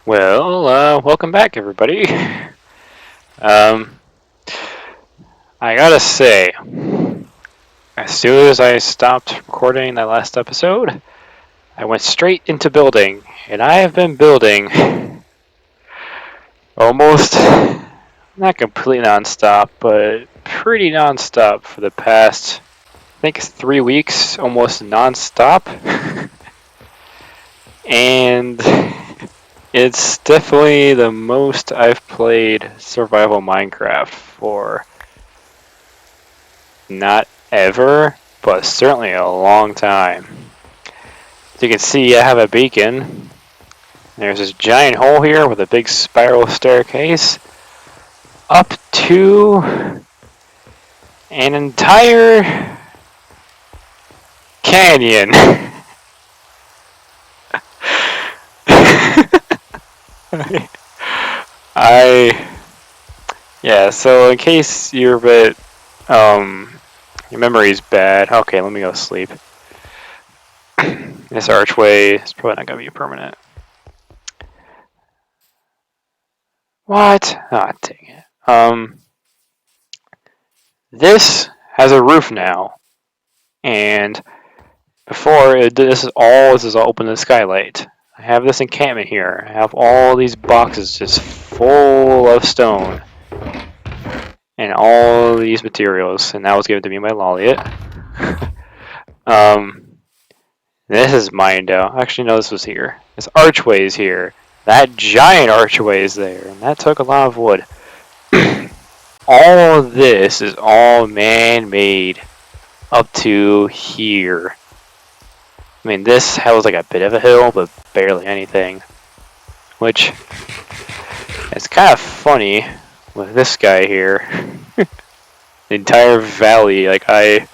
Welcome back, everybody. Um, I gotta say, as soon as I stopped recording that last episode, I went straight into building, and I have been building almost not completely nonstop, but pretty nonstop for the past, I think it's 3 weeks, almost nonstop. And it's definitely the most I've played survival Minecraft for not ever, but certainly a long time. As you can see, I have a beacon. There's this giant hole here with a big spiral staircase up to an entire canyon. I yeah, so in case you're a bit your memory's bad. Okay, let me go sleep. This archway is probably not gonna be permanent. What? Ah, dang it. This has a roof now, and before this is all open to the skylight. I have this encampment here. I have all these boxes just full of stone and all these materials, and that was given to me by Lolliot. This is mined out. Actually, no, this was here. This archway is here. That giant archway is there, and that took a lot of wood. All of this is all man-made up to here. I mean, this was like a bit of a hill, but barely anything. Which is kind of funny with this guy here. The entire valley, like I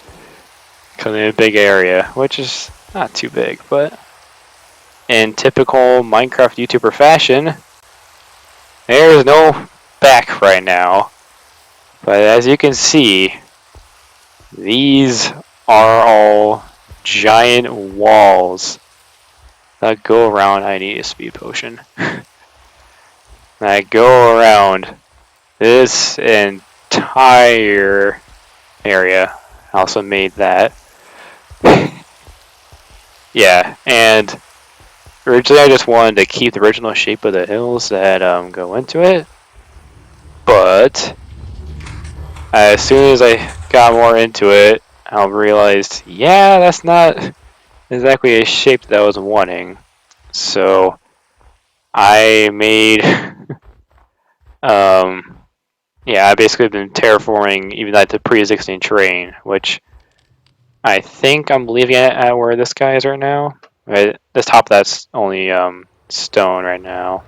come in a big area, which is not too big, but in typical Minecraft YouTuber fashion, there is no back right now. But as you can see, these are all giant walls that go around. I need a speed potion. That go around this entire area. I also made that. Yeah, and originally I just wanted to keep the original shape of the hills that go into it, but as soon as I got more into it, I realized, yeah, that's not exactly a shape that I was wanting. So I made, yeah, I basically been terraforming even like the pre-existing terrain, which I think I'm leaving it at where this guy is right now. Right, this top that's only stone right now,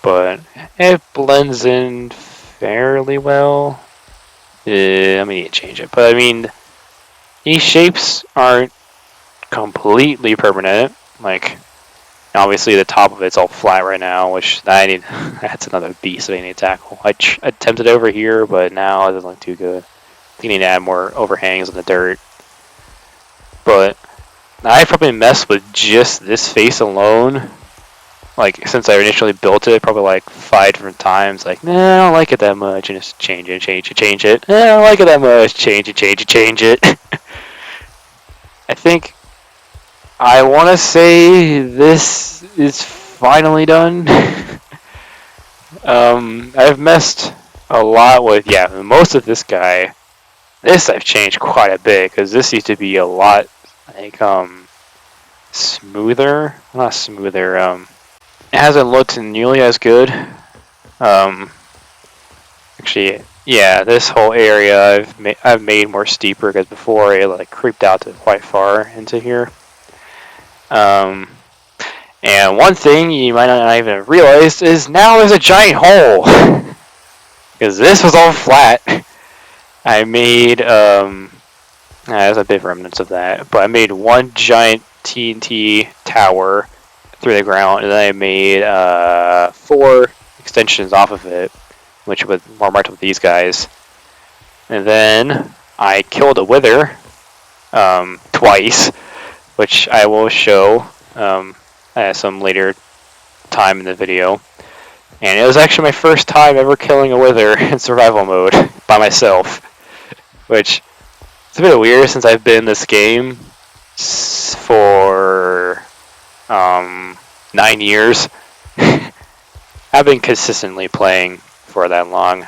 but it blends in fairly well. I need to change it, but I mean, these shapes aren't completely permanent. Like, obviously the top of it's all flat right now, which I need. That's another beast that I need to tackle. I attempted over here, but now it doesn't look too good. I think I need to add more overhangs in the dirt. But I probably messed with just this face alone. Like, since I initially built it, probably like 5 different times. Like, nah, I don't like it that much, and just change it, change it, change it. Nah, I don't like it that much, change it, change it, change it. I think I want to say this is finally done. I've messed a lot with, yeah, most of this guy. This I've changed quite a bit, because this used to be a lot, like, smoother. Not smoother, it hasn't looked nearly as good. Actually, yeah, this whole area I've made more steeper, because before it, like, creeped out to quite far into here. And one thing you might not even have realized is now there's a giant hole. Because this was all flat. I made, there's a bit of remnants of that, but I made one giant TNT tower through the ground, and then I made 4 extensions off of it, which was more marked with these guys. And then I killed a wither twice, which I will show at some later time in the video. And it was actually my first time ever killing a wither in survival mode by myself. Which is a bit weird since I've been in this game for 9 years. I've been consistently playing for that long.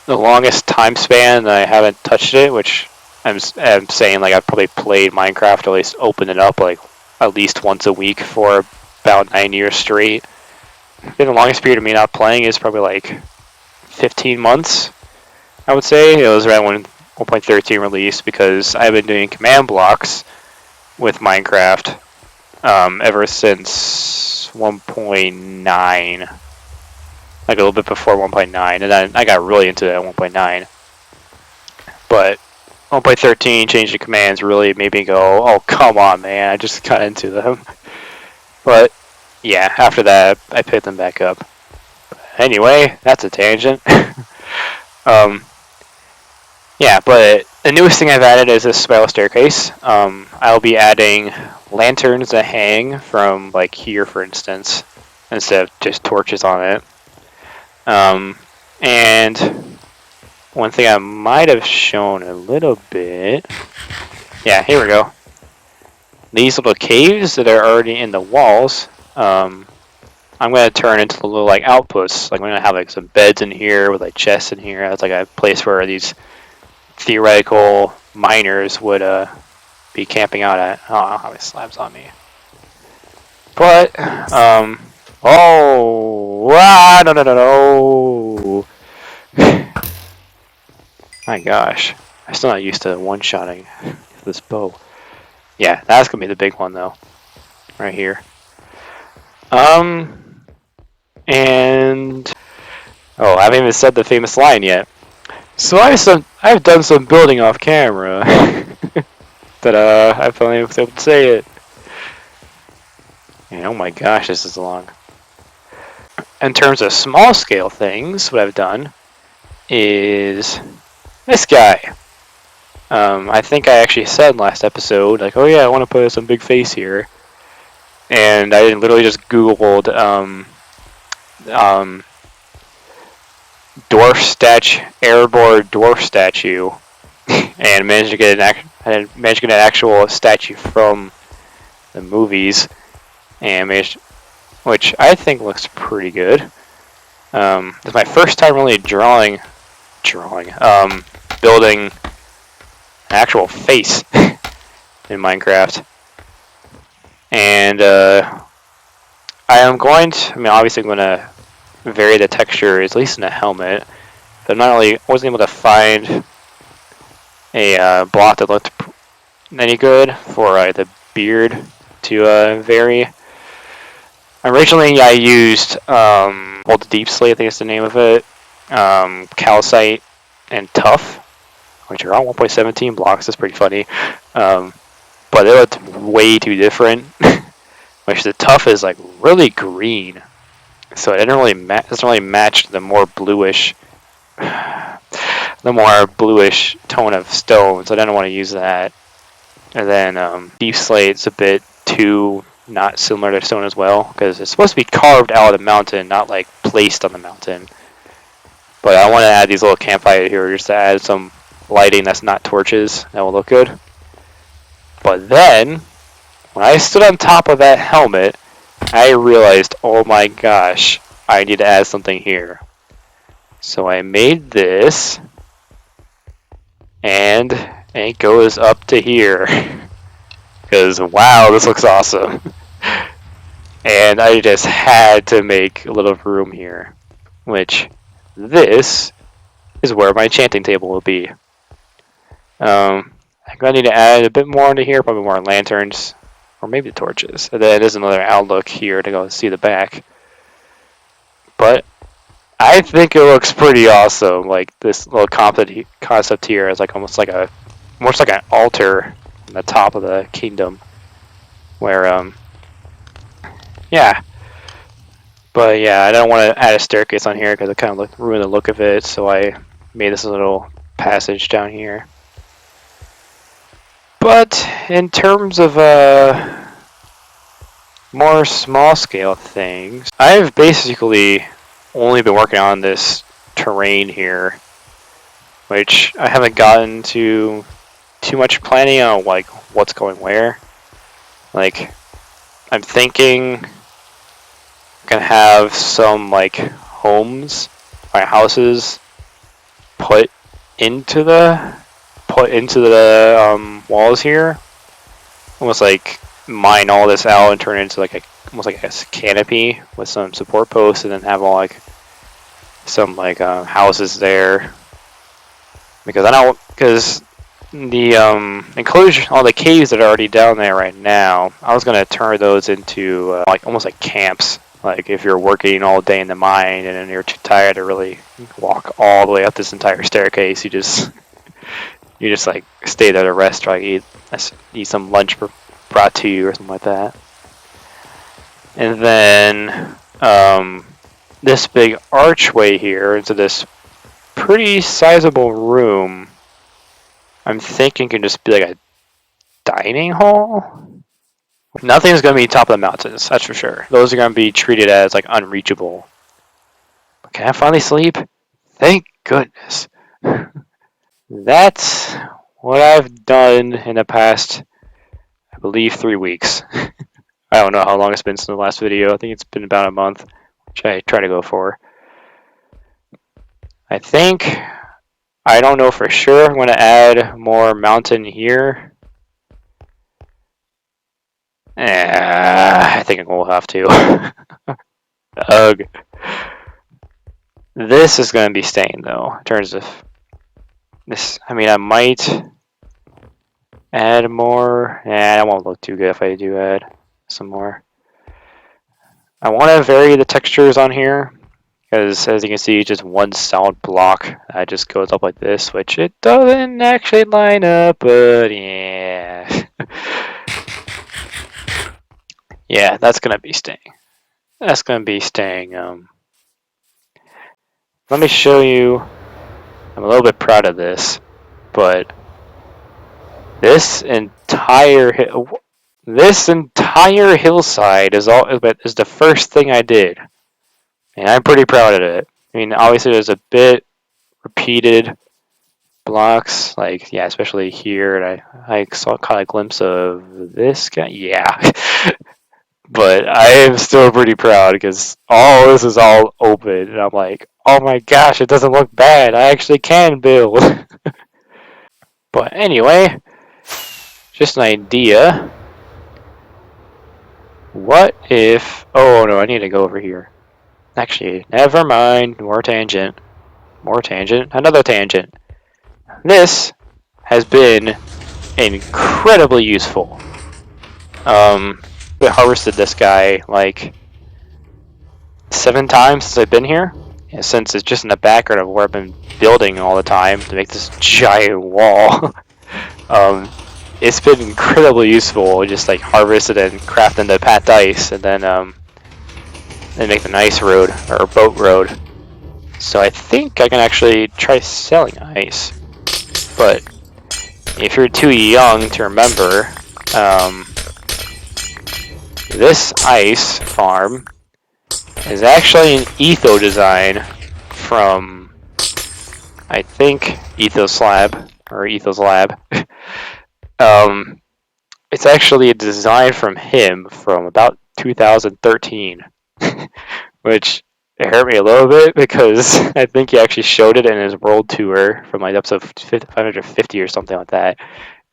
The longest time span that I haven't touched it, which I'm saying like I've probably played Minecraft, at least opened it up like at least once a week for about 9 years straight. I think the longest period of me not playing is probably like 15 months, I would say. It was around when 1.13 released, because I've been doing command blocks with Minecraft ever since 1.9. Like a little bit before 1.9, and then I got really into it at 1.9. But 1.13 changed the commands, really made me go, oh come on man, I just got into them. But yeah, after that I picked them back up. Anyway, that's a tangent. Yeah, but the newest thing I've added is this spiral staircase. I'll be adding lanterns that hang from like here, for instance, instead of just torches on it. And one thing I might have shown a little bit. Yeah, here we go. These little caves that are already in the walls, I'm going to turn into little like outposts. Like I'm going to have like some beds in here with like chests in here. That's like a place where these theoretical miners would be camping out at. Oh, I don't have any slabs on me. But, no. My gosh. I'm still not used to one-shotting this bow. Yeah, that's going to be the big one, though. Right here. And... oh, I haven't even said the famous line yet. So I've done some building off camera. I finally was able to say it. And oh my gosh, this is long. In terms of small scale things, what I've done is this guy. I think I actually said last episode, like, oh yeah, I want to put some big face here. And I literally just Googled airborne dwarf statue, and managed to get an actual statue from the movies, and which I think looks pretty good. It's my first time really building an actual face in Minecraft, and I am going to. I mean, obviously, I'm going to vary the texture, at least in the helmet. But I wasn't able to find a block that looked any good for the beard to vary. Originally, I used Old Deep Slate, I think is the name of it, Calcite, and Tough, which are all 1.17 blocks. That's pretty funny. But they looked way too different. Which the Tough is like really green, so it doesn't really match the more bluish tone of stone. So I didn't want to use that. And then Deep Slate's a bit too not similar to stone as well, because it's supposed to be carved out of the mountain, not like placed on the mountain. But I want to add these little campfires here just to add some lighting that's not torches. That will look good. But then, when I stood on top of that helmet, I realized, oh my gosh, I need to add something here. So I made this, and it goes up to here. Because, wow, this looks awesome. And I just had to make a little room here. Which, this is where my enchanting table will be. I'm going to need to add a bit more into here, probably more lanterns, or maybe torches. And then there's another outlook here to go see the back. But I think it looks pretty awesome. Like this little concept here is like almost like an altar on the top of the kingdom, where yeah. But yeah, I don't want to add a staircase on here because it kind of ruined the look of it. So I made this little passage down here. But in terms of more small scale things. I've basically only been working on this terrain here, which I haven't gotten to too much planning on like what's going where. Like I'm thinking I can have some like homes, my houses put into the walls here. Almost like mine all this out and turn it into like almost like a canopy with some support posts, and then have all like some like houses there. Because the enclosure, all the caves that are already down there right now, I was gonna turn those into like almost like camps. Like if you're working all day in the mine and then you're too tired to really walk all the way up this entire staircase, you just like stay there to rest, or like eat some lunch brought to you or something like that. And then this big archway here into this pretty sizable room, I'm thinking can just be like a dining hall. Nothing's gonna be top of the mountains, that's for sure. Those are gonna be treated as like unreachable. Can I finally sleep? Thank goodness. That's what I've done in the past, I believe, 3 weeks. I don't know how long it's been since the last video. I think it's been about a month, which I try to go for. I think, I don't know for sure, I'm going to add more mountain here. I think we'll have to. Ugh. This is going to be staying though, in terms of this. I mean, I might add more. That won't look too good if I do add some more. I want to vary the textures on here, because as you can see, just one solid block that just goes up like this, which it doesn't actually line up, but yeah. Yeah, that's going to be staying. That's going to be staying. Let me show you. I'm a little bit proud of this, but this entire hillside is the first thing I did, and I'm pretty proud of it. I mean, obviously there's a bit repeated blocks, like yeah, especially here, and I saw kind of a glimpse of this guy. Yeah, but I am still pretty proud because all this is all open, and I'm like, oh my gosh, it doesn't look bad. I actually can build. But anyway, just an idea. What if? Oh no, I need to go over here. Actually, never mind. More tangent. More tangent. Another tangent. This has been incredibly useful. We harvested this guy like 7 times since I've been here. And since it's just in the background of where I've been building all the time to make this giant wall. It's been incredibly useful. Just like harvest it and craft into packed ice, and then make an ice road or boat road. So I think I can actually try selling ice. But if you're too young to remember, this ice farm is actually an Etho design from, I think, Ethos Lab, or Ethos Lab. It's actually a design from him from about 2013, which it hurt me a little bit because I think he actually showed it in his world tour from like episode 550 or something like that.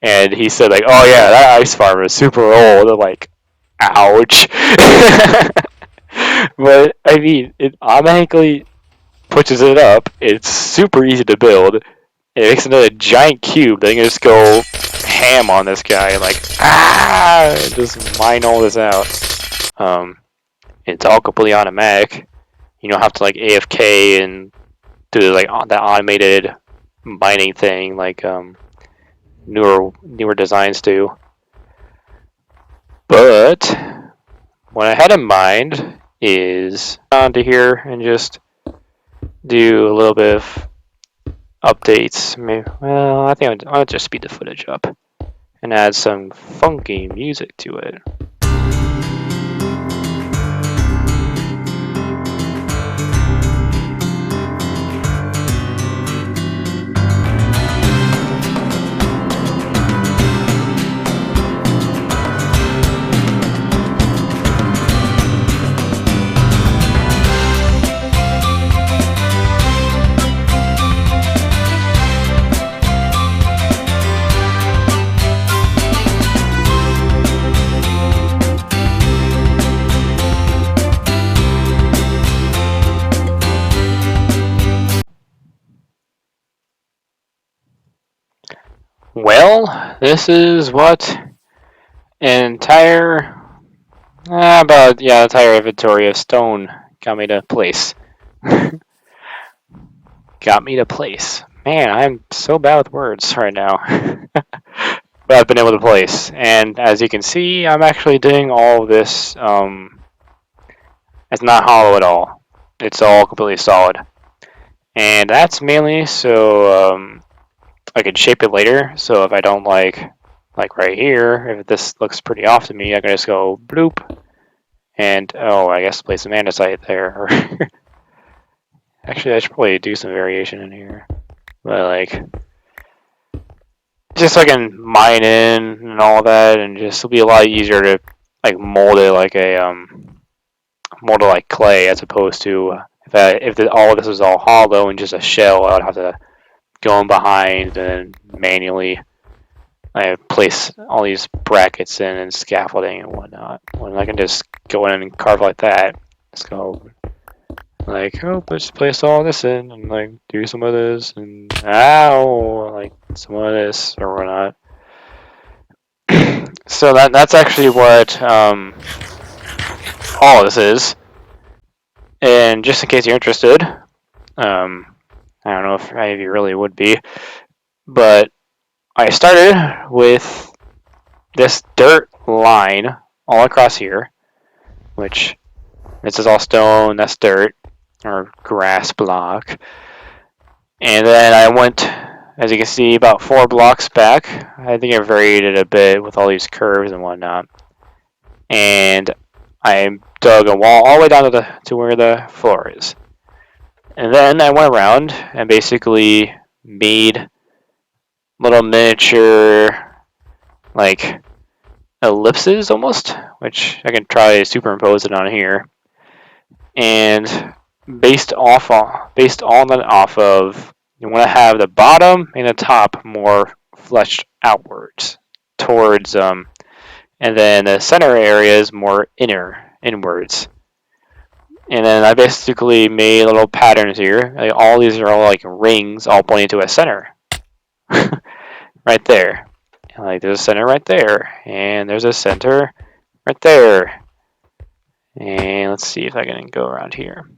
And he said like, "Oh yeah, that ice farm is super old." I'm like, "Ouch!" But I mean, it automatically pushes it up. It's super easy to build. It makes another giant cube. Then you can just go ham on this guy, like just mine all this out. It's all completely automatic. You don't have to like AFK and do like that automated mining thing like newer designs do. But what I had in mind is onto here and just do a little bit of updates. Maybe, well, I think I'll just speed the footage up and add some funky music to it. Well, this is what an entire entire inventory of stone got me to place. Got me to place. Man, I'm so bad with words right now. But I've been able to place. And as you can see, I'm actually doing all of this. It's not hollow at all. It's all completely solid. And that's mainly so I can shape it later. So if I don't like right here, if this looks pretty off to me, I can just go bloop. And, oh, I guess place some andesite there. Actually, I should probably do some variation in here. But, like, just so I can mine in and all that, and just it'll be a lot easier to, like, mold it like clay, as opposed to all of this was all hollow and just a shell, I would have to go in behind and manually place all these brackets in and scaffolding and whatnot. When I can just go in and carve like that, just go like, oh, let's place all this in and like do some of this and like some of this or whatnot. So that's actually what all this is. And just in case you're interested, I don't know if any of you really would be, but I started with this dirt line all across here, which this is all stone, that's dirt, or grass block. And then I went, as you can see, about 4 blocks back. I think I varied it a bit with all these curves and whatnot. And I dug a wall all the way down to where the floor is. And then I went around and basically made little miniature, like, ellipses almost, which I can try to superimpose it on here. And based on that off of, you want to have the bottom and the top more fleshed outwards towards and then the center area is more inwards. And then I basically made little patterns here. Like, all these are all like rings all pointing to a center. Right there. And like there's a center right there. And there's a center right there. And let's see if I can go around here.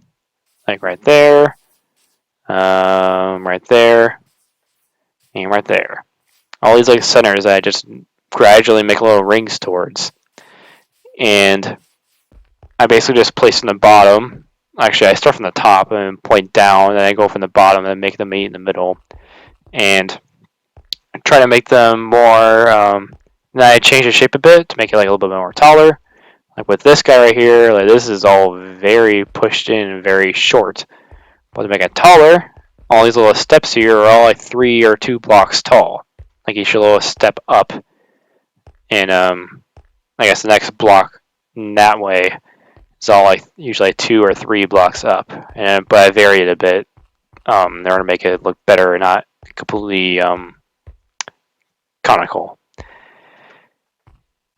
Like right there. Right there. And right there. All these like centers that I just gradually make little rings towards. And I basically just place in the bottom. Actually, I start from the top and point down, and then I go from the bottom and make them meet in the middle. And try to make them more. Then I change the shape a bit to make it like a little bit more taller. Like with this guy right here, like this is all very pushed in and very short. But to make it taller, all these little steps here are all like 3 or 2 blocks tall. Like each little step up. And I guess the next block in that way is all like usually 2 or 3 blocks up. But I vary it a bit in order to make it look better and not completely conical.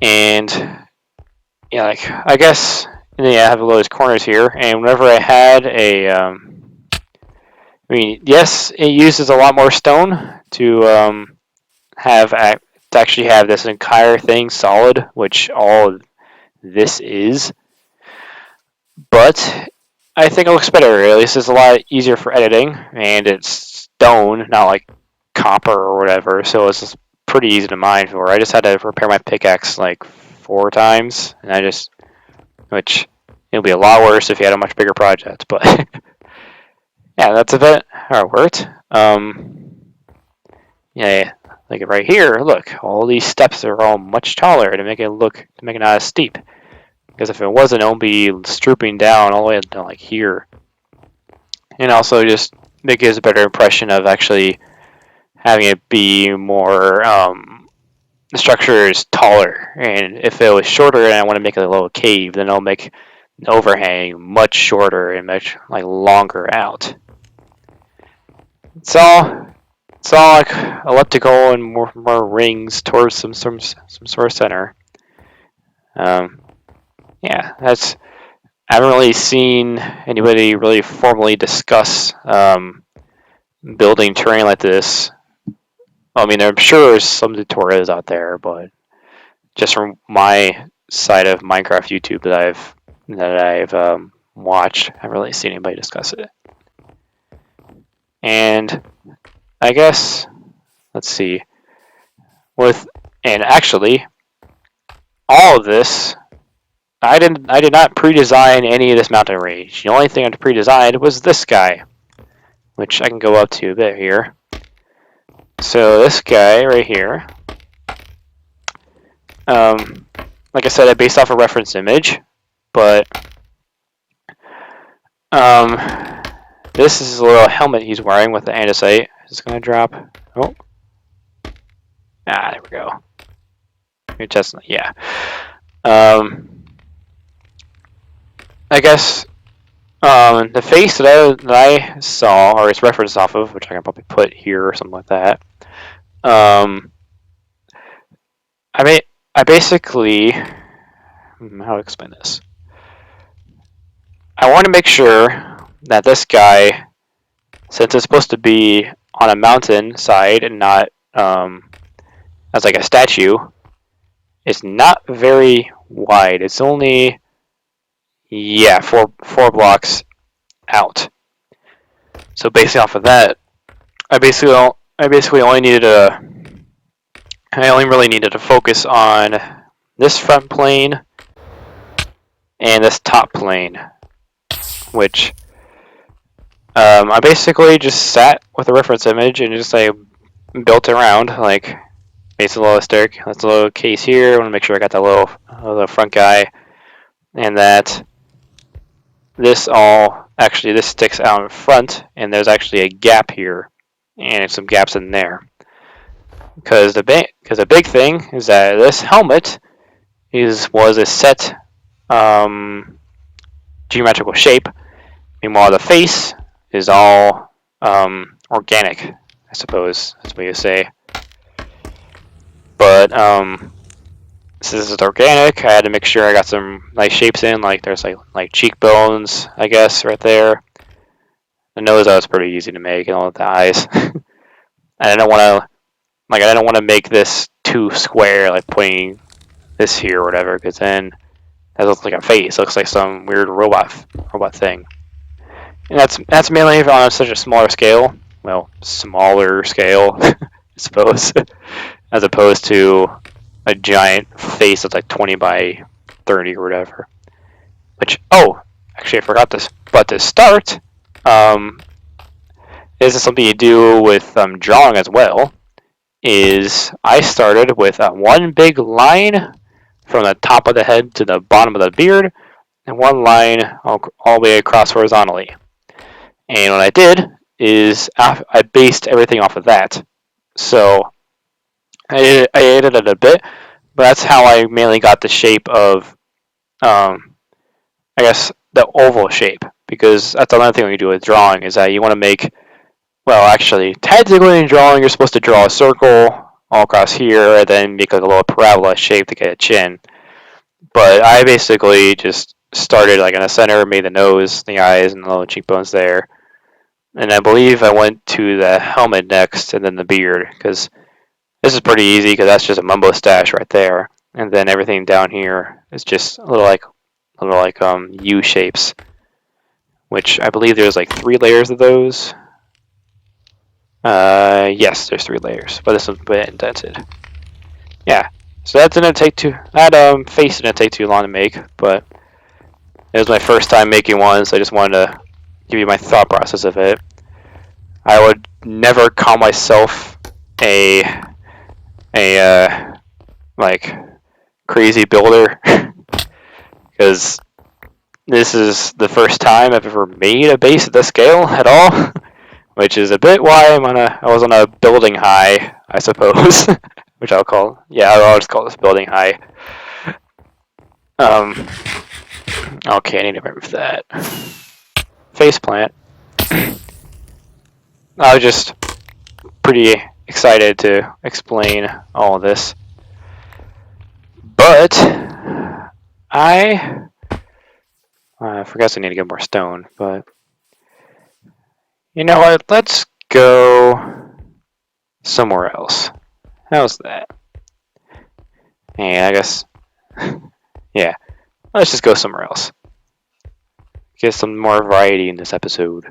And yeah, like I guess I have all those corners here, and whenever I had yes, it uses a lot more stone to actually have this entire thing solid, which all this is. But I think it looks better. At least it's a lot easier for editing, and it's stone, not like copper or whatever. So it's just pretty easy to mine for. I just had to repair my pickaxe like 4 times, and which it'll be a lot worse if you had a much bigger project. But yeah, that's a bit how it worked. Yeah, like right here, look, all these steps are all much taller to make it not as steep. Because if it wasn't, it would be strooping down all the way to like here. And also just it gives a better impression of actually having it be more, the structure is taller. And if it was shorter and I want to make it a little cave, then I'll make the overhang much shorter and much like longer out. It's all like elliptical and more rings towards some sort of center. Yeah, I haven't really seen anybody really formally discuss building terrain like this I mean, I'm sure there's some tutorials out there, but just from my side of Minecraft YouTube that I've watched, I haven't really seen anybody discuss it. And I guess let's see. And actually, all of this, I did not pre-design any of this mountain range. The only thing I pre-designed was this guy, which I can go up to a bit here. So this guy right here, like I said, I based off a reference image, but this is a little helmet he's wearing with the andesite. It's gonna drop. Oh, there we go. You're testing, yeah. I guess the face that I saw, or it's referenced off of, which I can probably put here or something like that. I basically, how to explain this? I want to make sure that this guy, since it's supposed to be on a mountain side and not as like a statue, it's not very wide. It's only, yeah, four blocks out. So based off of that, I basically only needed I only really needed to focus on this front plane and this top plane, which I basically just sat with a reference image and just like built around, like base a little stick. That's a little case here. I want to make sure I got that little front guy, and that this sticks out in front, and there's actually a gap here, and some gaps in there. Because the big thing is that this helmet was a set geometrical shape. Meanwhile, the face is all organic, I suppose that's what you say. But since it's organic, I had to make sure I got some nice shapes in. Like there's like cheekbones, I guess, right there. The nose, that was pretty easy to make, and all the eyes. I didn't want to make this too square, like putting this here or whatever, because then that looks like a face. It looks like some weird robot thing. And that's mainly on such a smaller scale. Well, smaller scale, I suppose, as opposed to a giant face that's like 20 by 30 or whatever. Which, oh, actually I forgot this. But to start, this is something you do with drawing as well. Is I started with one big line from the top of the head to the bottom of the beard, and one line all the way across horizontally. And what I did is I based everything off of that. So I edited it a bit, but that's how I mainly got the shape of, I guess, the oval shape. Because that's another thing we do with drawing, is that you want to make, well, actually, technically in drawing, you're supposed to draw a circle all across here, and then make like a little parabola shape to get a chin. But I basically just started like in the center, made the nose, the eyes, and the little cheekbones there. And I believe I went to the helmet next, and then the beard, because this is pretty easy, because that's just a mumbo stash right there. And then everything down here is just little like U shapes, which I believe there's like 3 layers of those. Yes, there's 3 layers, but this one's a bit indented. Yeah, so that face didn't take too long to make, but it was my first time making one, so I just wanted to give you my thought process of it. I would never call myself a like crazy builder, because this is the first time I've ever made a base at this scale at all, which is a bit why I was on a building high, I suppose, which I'll just call this building high. Okay, I need to remember that. Faceplant. I was just pretty excited to explain all of this. But I forgot I need to get more stone, but you know what? Let's go somewhere else. How's that? And I guess, yeah, let's just go somewhere else. Get some more variety in this episode.